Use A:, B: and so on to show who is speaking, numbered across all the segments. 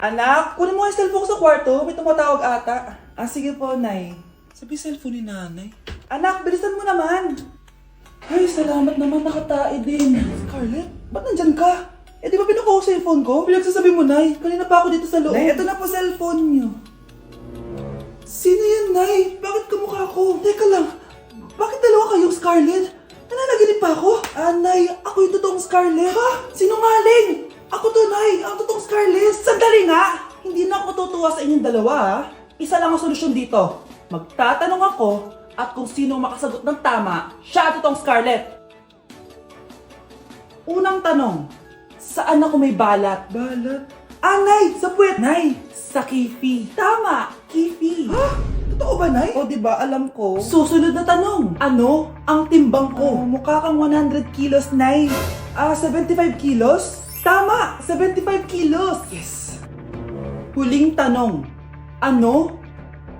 A: Anak, kunin mo yung cellphone ko sa kwarto. May tumatawag ata. Ah, sige po, Nay.
B: Sabi cellphone ni nanay.
A: Anak, bilisan mo naman. Ay, salamat naman. Nakatae din. Scarlett, ba't nandyan ka? Eh, di ba pinukuha ko sa cellphone ko? Pinagsasabi mo, Nay. Kanina pa ako dito sa loob. Nay, eto na po cellphone niyo. Sino yan, Nay? Bakit kamukha ko? Teka lang. Bakit dalawa kayong Scarlett? Nananaginip pa ako? Ah, Nay, ako yung totoong Scarlett. Ha? Sinungaling! Ako to, Nay. Ang totoong Scarlett. Sandali nga! Hindi na ako tutuwa sa inyong dalawa, ha? Isa lang ang solusyon dito. Magtatanong ako at kung sino makasagot ng tama, siya ang totoong Scarlett. Unang tanong, saan ako may balat? Balat? Ah, Nay! Sa puwet! Nay! Sa kifi. Tama! Kifi. Ha? Totoo ba, Nay? O, diba? Alam ko. Susunod na tanong. Ano ang timbang ko? Mukha kang 100 kilos, Nay. 75 kilos? Tama! 75 kilos! Yes! Huling tanong. Ano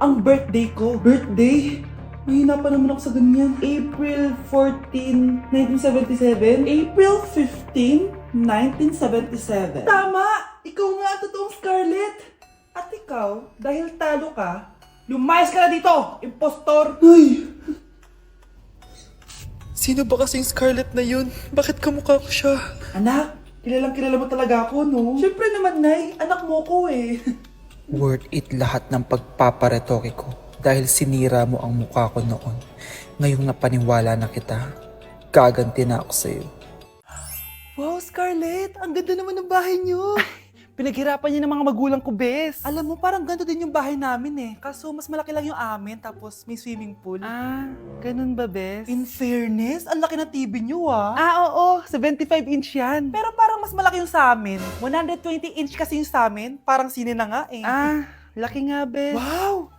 A: ang birthday ko? Birthday? Mahina pa naman ako sa ganyan. April 14, 1977? April 15, 1977. Tama! Ikaw nga ang totoong Scarlett! At ikaw, dahil talo ka, lumayas ka na dito! Impostor! Ay!
B: Sino ba kasing Scarlett na yun? Bakit kamukha ko siya?
A: Anak, kilalang kilala mo talaga ako, no? Siyempre naman, Nay. Anak mo ko eh.
C: Worth it lahat ng pagpaparetoke ko dahil sinira mo ang mukha ko noon. Ngayong napaniwala na kita, gaganti na ako sa'yo.
A: Wow, Scarlett! Ang ganda naman ng bahay niyo! Pinaghirapan niya ng mga magulang ko, Bes. Alam mo, parang ganito din yung bahay namin eh. Kaso mas malaki lang yung amin, tapos may swimming pool. Ah, ganun ba, Bes? In fairness, ang laki ng TV niyo ah. Ah, oo. 75-inch yan. Pero parang mas malaki yung sa amin. 120-inch kasi yung sa amin. Parang sine na nga eh. Ah, laki nga, Bes. Wow!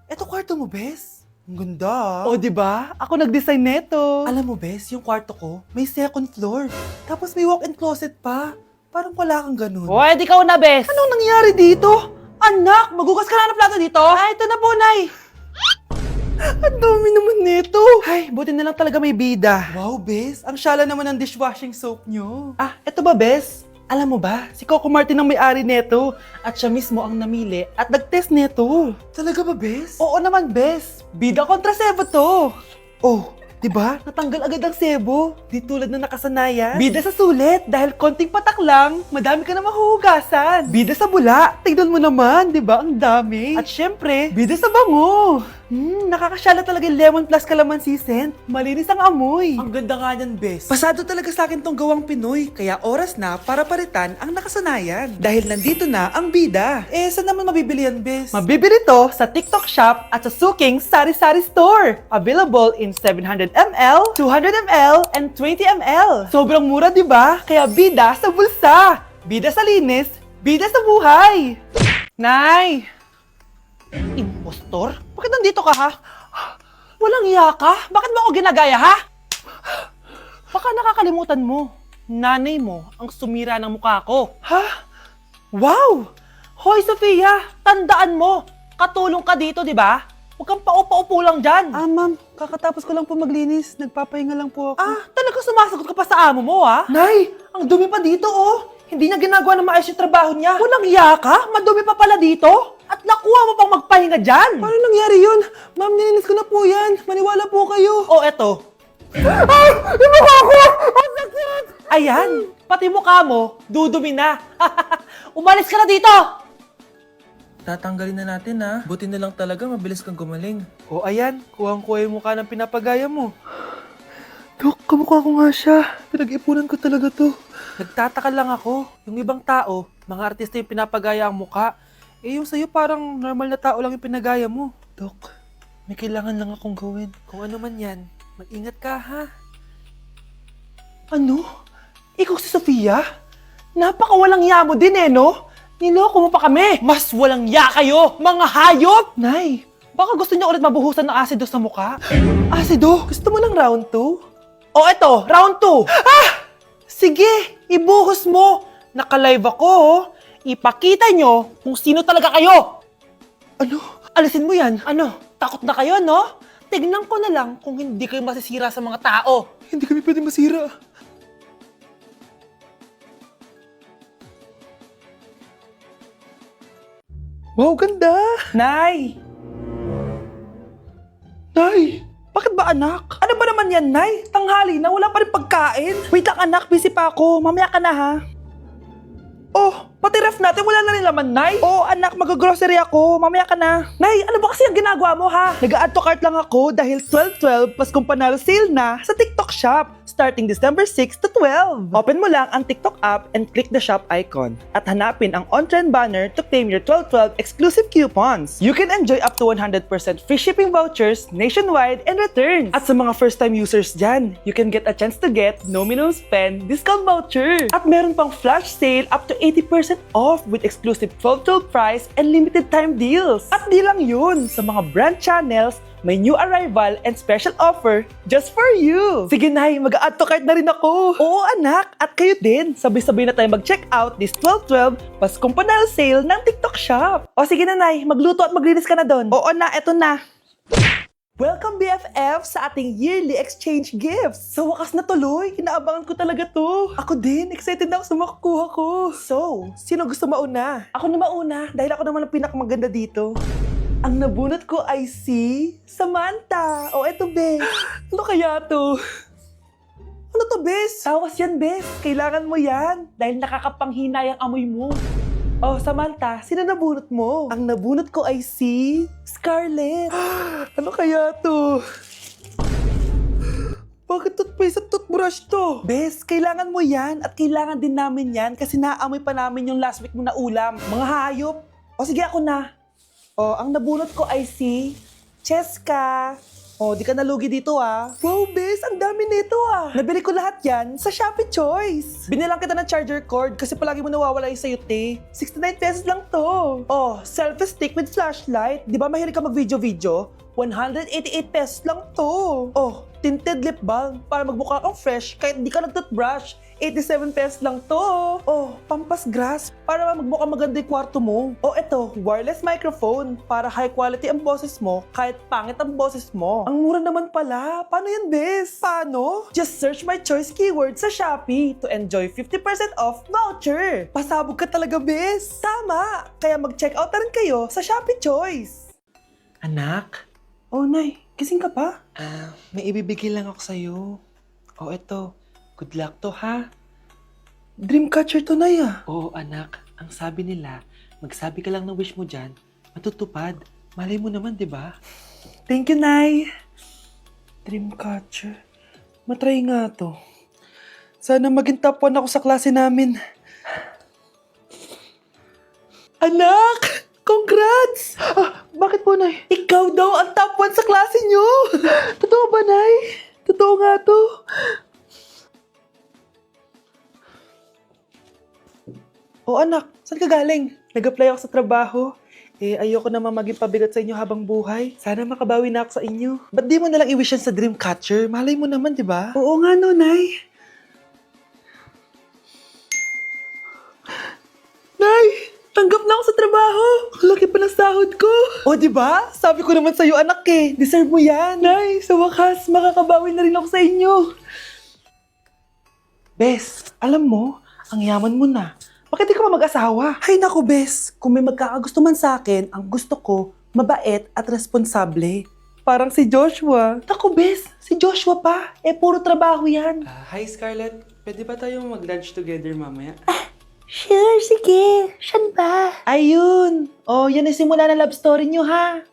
A: Eto kwarto mo, Bes. Ang ganda. O, di ba? Ako nag-design neto. Alam mo, Bes, yung kwarto ko, may second floor. Tapos may walk-in closet pa. Parang wala kang ganun.
D: O, edi ikaw na, Bes.
A: Anong nangyari dito? Anak, magugas ka na ng plato dito? Ah, ito na po, Nay. Ang dami naman nito. Ay, buti na lang talaga may bida. Wow, Bes. Ang syala naman ng dishwashing soap nyo. Ah, eto ba, Bes? Alam mo ba, si Coco Martin ang may-ari neto. At siya mismo ang namili at nag-test neto. Talaga ba, Bes? Oo naman, Bes. Bida kontra sebo to. Oh, diba? Natanggal agad ang sebo. Di tulad na nakasanayan. Bida sa sulit. Dahil konting patak lang, madami ka na mahuhugasan. Bida sa bula. Tignan mo naman, diba? Ang dami. At syempre, bida sa bango. Nakakasyala talaga yung lemon plus calamansi scent. Malinis ang amoy. Ang ganda nga niyan, Bes. Pasado talaga sa akin tong gawang Pinoy. Kaya oras na para palitan ang nakasanayan. Dahil nandito na ang bida. Eh, saan naman mabibili yan, Bes? Mabibili to sa TikTok Shop at sa Suking Sari Sari Store. Available in 700 ml, 200 ml, and 20 ml. Sobrang mura, di ba? Kaya bida sa bulsa. Bida sa linis, bida sa buhay. Nay! Impostor? Bakit nandito ka, ha? Walang iya ka? Bakit mo ako ginagaya, ha? Baka nakakalimutan mo. Nanay mo ang sumira ng mukha ko. Ha? Wow! Hoy, Sofia! Tandaan mo! Katulong ka dito, di ba? Huwag kang paupa-upo lang dyan. Ah, ma'am. Kakatapos ko lang po maglinis. Nagpapahinga lang po ako. Ah, talaga sumasagot ka pa sa amo mo, ha? Nay! Ang dumi pa dito, oh! Hindi niya ginagawa ng maayos yung trabaho niya. Walang iya ka? Madumi pa pala dito? At nakuha mo pang magpahinga dyan? Paano nangyari yun? Ma'am, nilinis ko na po yan. Maniwala po kayo. O, eto. Ay! Yung mukha ko! Ang sakit! Ayan! Pati mukha mo, dudumi na. Umalis ka na dito!
B: Tatanggalin na natin ha. Buti na lang talaga mabilis kang gumaling.
A: O, ayan. Kuhang-kuha yung mukha ng pinapagaya mo. Dok, kamukha ko nga siya. Pinag-ipunan ko talaga to. Nagtataka lang ako. Yung ibang tao, mga artista yung pinapagaya ang mukha. Eh yung sa'yo parang normal na tao lang yung pinagaya mo. Dok, may kailangan lang akong gawin. Kung ano man yan, mag-ingat ka ha. Ano? Ikaw si Sofia? Napakawalang ya mo din eh, no? Niloko mo pa kami! Mas walang ya kayo, mga hayop! Nay, baka gusto niyo ulit mabuhusan ng asido sa mukha? Asido? Gusto mo lang round 2? O eto, round 2! Ah! Sige, ibuhos mo! Naka-live ako, oh. Ipakita nyo kung sino talaga kayo! Ano? Alisin mo yan. Ano? Takot na kayo, no? Tignan ko na lang kung hindi kayo masisira sa mga tao. Hindi kami pwede masira.
B: Wow, ganda!
A: Nay!
B: Nay!
A: Bakit ba anak? Ano ba naman yan, Nay? Tanghali na, wala pa rin pagkain. Wait lang anak, busy pa ako. Mamaya ka na ha. Oh, pati ref natin wala na rin laman, Nay. Oh, anak, mag-grocery ako. Mamaya ka na. Nay, ano ba kasi ang ginagawa mo ha? Nag-add to cart lang ako dahil 12-12 pas kung panalo sale na sa TikTok Shop starting December 6 to 12. Open mo lang ang TikTok app and click the shop icon at hanapin ang on-trend banner to claim your 12-12 exclusive coupons. You can enjoy up to 100% free shipping vouchers nationwide and returns. At sa mga first-time users dyan, you can get a chance to get no minimum spend discount voucher. At meron pang flash sale up to 80% off with exclusive 12-12 price and limited time deals. At di lang yun, sa mga brand channels, may new arrival and special offer just for you. Sige Nay, mag-add to cart na rin ako. Oo anak, at kayo din. Sabay-sabay na tayo mag-check out this 12-12 Paskong Panalo sale ng TikTok Shop. O sige na Nay, magluto at maglinis ka na doon. Oo na, eto na. Welcome BFF sa ating yearly exchange gifts. Sa wakas na tuloy, inaabangan ko talaga to. Ako din, excited na ako sa makukuha ko. So, sino gusto mauna? Ako na mauna dahil ako naman ang pinakamaganda dito. Ang nabunot ko ay si Samantha. O eto, Bes. Ano kaya to? Ano to, Bes? Tawas yan, Bes. Kailangan mo yan dahil nakakapanghinay ang amoy mo. Oh, Samantha, sino nabunot mo? Ang nabunot ko ay si Scarlett. Ano kaya to? Bakit toothpaste at toothbrush to? Bes, kailangan mo yan at kailangan din namin yan kasi naamoy pa namin yung last week mo na ulam. Mga hayop. O sige, ako na. O, ang nabunot ko ay si Cheska. Oh, di ka nalugi dito ah. Wow, Bes, ang dami nito ah. Nabili ko lahat yan sa Shopee Choice. Binilang kita ng charger cord kasi palagi mo nawawala yung sayo, te. 69 pesos lang to. Oh, selfie stick with flashlight. Di ba mahilig ka mag-video-video? 188 pesos lang to. Oh, tinted lip balm para magmukha kang fresh kahit di ka nag-toothbrush. 87 pesos lang to. Oh, pampas grass para magmukha maganda yung kwarto mo. Oh, eto, wireless microphone para high quality ang boses mo kahit pangit ang boses mo. Ang mura naman pala. Paano yan, Bes? Paano? Just search my choice keyword sa Shopee to enjoy 50% off voucher. Pasabog ka talaga, Bes. Tama. Kaya mag-check out na rin kayo sa Shopee Choice.
B: Anak?
A: Oh, Nay. Gising ka pa?
B: May ibibigay lang ako sa'yo. O eto, good luck to ha.
A: Dreamcatcher to, Nay ah.
B: Oo anak, ang sabi nila, magsabi ka lang ng wish mo dyan, matutupad. Malay mo naman, di ba?
A: Thank you, Nay. Dreamcatcher. Matry nga to. Sana maging top 1 ako sa klase namin. Anak! Congrats! Bakit po, Nay? Ikaw daw ang top 1 sa klase nyo! Totoo ba, Nay? Totoo nga to. O anak, saan ka galing? Nag-apply ako sa trabaho. Ayoko naman maging pabigat sa inyo habang buhay. Sana makabawi na ako sa inyo. Ba't di mo nalang i-wish yan sa Dreamcatcher? Malay mo naman, di ba? Oo nga no, Nay. Nay! Tanggap na ako sa trabaho! Ang laki pa ng sahod ko! O, di ba? Sabi ko naman sa'yo, anak eh. Deserve mo yan. Nay, sa wakas, makakabawi na rin ako sa inyo. Bes, alam mo, ang yaman mo na. Bakit di ka pa mag-asawa? Hay naku, Bes. Kung may magkakagusto man sa akin, ang gusto ko, mabait at responsable. Parang si Joshua. Naku, Bes, si Joshua pa. Puro trabaho yan.
B: Hi Scarlett, pwede ba tayo mag-lunch together mamaya?
A: Sure, sige. Saan ba? Ayun. Oh, yan ang simula ng love story nyo, ha?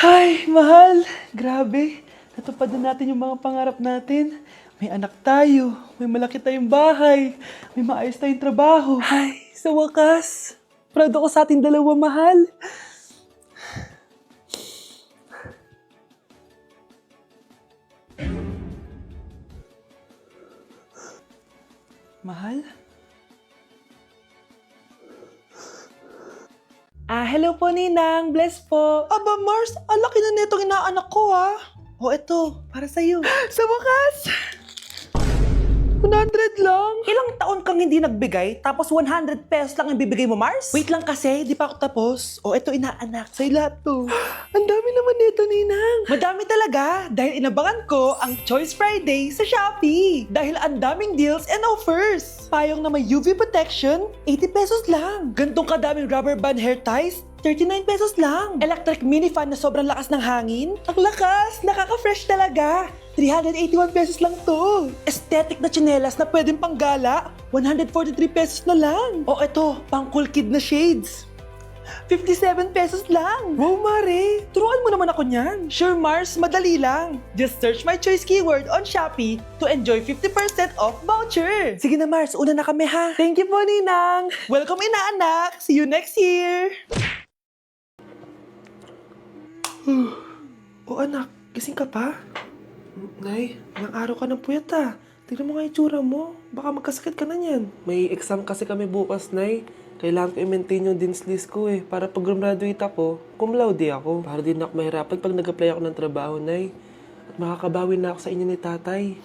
A: Ay, mahal. Grabe. Natupad na natin yung mga pangarap natin. May anak tayo. May malaki tayong bahay. May maayos tayong trabaho. Ay, sa wakas. Proud ako sa ating dalawa, mahal. Mahal? Hello po, Ninang. Bless po. Aba, Mars, ang laki na netong inaanak ko, ha? O, eto, para sa'yo. Sa wakas! 100 lang? Ilang taon kang hindi nagbigay, tapos 100 pesos lang ang bibigay mo, Mars? Wait lang kasi, di pa ako tapos. O, eto inaanak, sa'yo lahat to. Ang dami naman nito, Ninang. Madami talaga, dahil inabangan ko ang Choice Friday sa Shopee. Dahil ang daming deals and offers. Payong na may UV protection, 80 pesos lang. Gantong kadaming rubber band hair ties, 39 pesos lang. Electric mini fan na sobrang lakas ng hangin. Ang lakas! Nakaka-fresh talaga. 381 pesos lang to. Aesthetic na tsinelas na pwedeng panggala. 143 pesos na lang. O eto, pang cool kid na shades. 57 pesos lang. Wow, Mare. Turuan mo naman ako niyan. Sure, Mars. Madali lang. Just search my choice keyword on Shopee to enjoy 50% off voucher. Sige na, Mars. Una na kami, ha? Thank you po, Ninang. Welcome, inaanak. See you next year. O anak, gising ka pa? Nay, ilang araw ka ng puyat ah. Tignan mo nga yung tsura mo. Baka magkasakit ka na niyan.
D: May exam kasi kami bukas, Nay. Kailangan ko i-maintain yung dean's list ko para pag graduate ako, cum laude ako. Para din ako mahirapan pag nag-apply ako ng trabaho, Nay. At makakabawi na ako sa inyo ni tatay.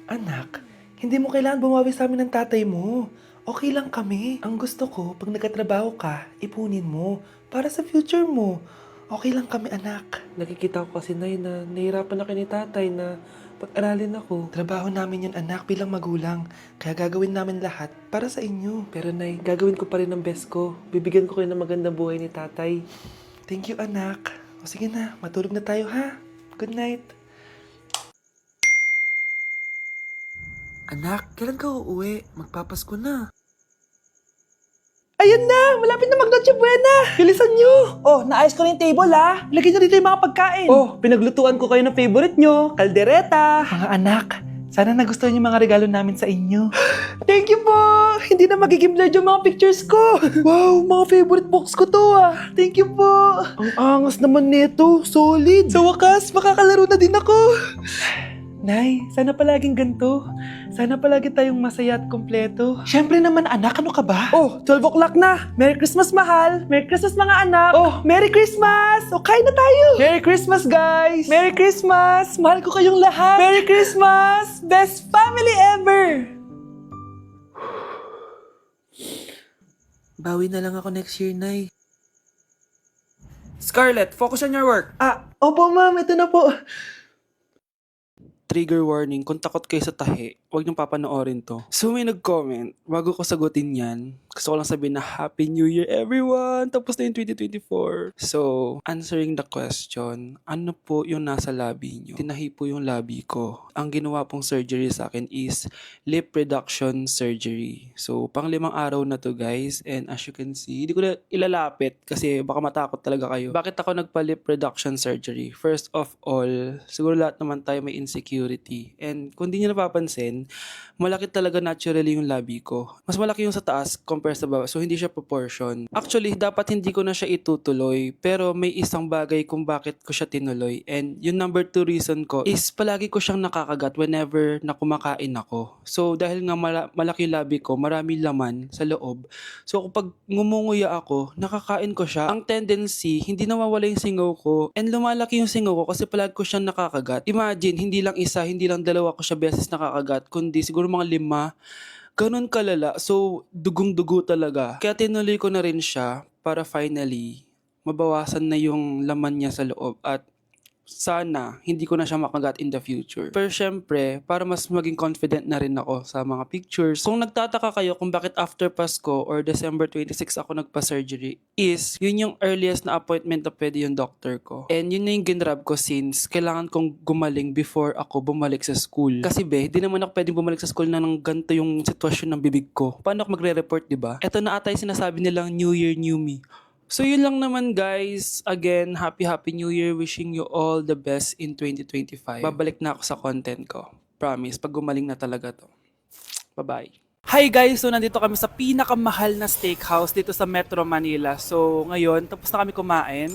A: Anak, hindi mo kailangan bumawi sa amin ng tatay mo. Okay lang kami. Ang gusto ko, pag nagkatrabaho ka, ipunin mo. Para sa future mo. Okay lang kami, anak.
D: Nakikita ko kasi, Nay, na nahirapan na kayo ni tatay na pag-aralin ako.
A: Trabaho namin yun, anak, bilang magulang. Kaya gagawin namin lahat para sa inyo.
D: Pero, Nay, gagawin ko pa rin ang best ko. Bibigyan ko kayo ng magandang buhay ni tatay.
A: Thank you, anak. O sige na, matulog na tayo, ha? Good night.
B: Anak, kailan ka uuwi? Magpapasko na.
A: Ayun na! Malapit na mag-Noche Buena! Bilisan nyo! Oh, naayos ko na yung table, ha? Ilagay nyo dito yung mga pagkain.
D: Oh, pinaglutuan ko kayo ng favorite nyo, kaldereta.
A: Mga anak, sana nagustuhan yung mga regalo namin sa inyo. Thank you po! Hindi na magiging blurred yung mga pictures ko. Wow, mga favorite box ko to ah. Thank you po. Ang angas naman nito. Solid. Sa wakas, makakalaro na din ako. Nay, sana palaging ganito. Sana palagi tayong masaya at kompleto. Siyempre naman anak, ano ka ba? Oh, 12 o'clock na. Merry Christmas, mahal. Merry Christmas, mga anak. Oh, Merry Christmas. O, kain na tayo. Merry Christmas, guys. Merry Christmas. Mahal ko kayong lahat. Merry Christmas. Best family ever.
B: Bawi na lang ako next year, Nay. Scarlett, focus on your work.
A: Opo, ma'am. Ito na po.
E: Trigger warning, kung takot kayo sa tahi, huwag niyong papanoorin to. So may nag-comment, bago ko sagutin yan, gusto ko lang sabihin na Happy New Year everyone! Tapos na yung 2024. So, answering the question, ano po yung nasa labi niyo? Tinahi po yung labi ko. Ang ginawa pong surgery sa akin is lip reduction surgery. So, pang 5 araw na to guys, and as you can see, hindi ko na ilalapit kasi baka matakot talaga kayo. Bakit ako nagpa-lip reduction surgery? First of all, siguro lahat naman tayo may insecurity. And kung di nyo napapansin, malaki talaga naturally yung labi ko. Mas malaki yung sa taas compare sa baba. So hindi siya proportion. Actually, dapat hindi ko na siya itutuloy. Pero may isang bagay kung bakit ko siya tinuloy. And yung number 2 reason ko is palagi ko siyang nakakagat whenever na kumakain ako. So dahil nga malaki yung labi ko, marami laman sa loob. So kapag ngumunguya ako, nakakain ko siya. Ang tendency, hindi nawawala yung singaw ko. And lumalaki yung singaw ko kasi palagi ko siyang nakakagat. Imagine, hindi lang isa, hindi lang dalawa ko siya beses nakakagat, kundi siguro mga 5. Ganun kalala. So, dugong-dugo talaga. Kaya tinuloy ko na rin siya para finally mabawasan na yung laman niya sa loob at sana hindi ko na siya makagat in the future. Pero syempre, para mas maging confident na rin ako sa mga pictures. Kung nagtataka kayo kung bakit after Pasko or December 26 ako nagpa-surgery, is yun yung earliest na appointment na pwede yung doctor ko. And yun na yung ginrab ko since kailangan kong gumaling before ako bumalik sa school. Kasi di naman ako pwedeng bumalik sa school na nang ganito yung sitwasyon ng bibig ko. Paano ako magre-report, diba? Ito na ata yung sinasabi nilang New Year, New Me. So yun lang naman guys. Again, happy New Year. Wishing you all the best in 2025. Babalik na ako sa content ko. Promise, pag gumaling na talaga to. Bye-bye. Hi guys! So nandito kami sa pinakamahal na steakhouse dito sa Metro Manila. So ngayon, tapos na kami kumain.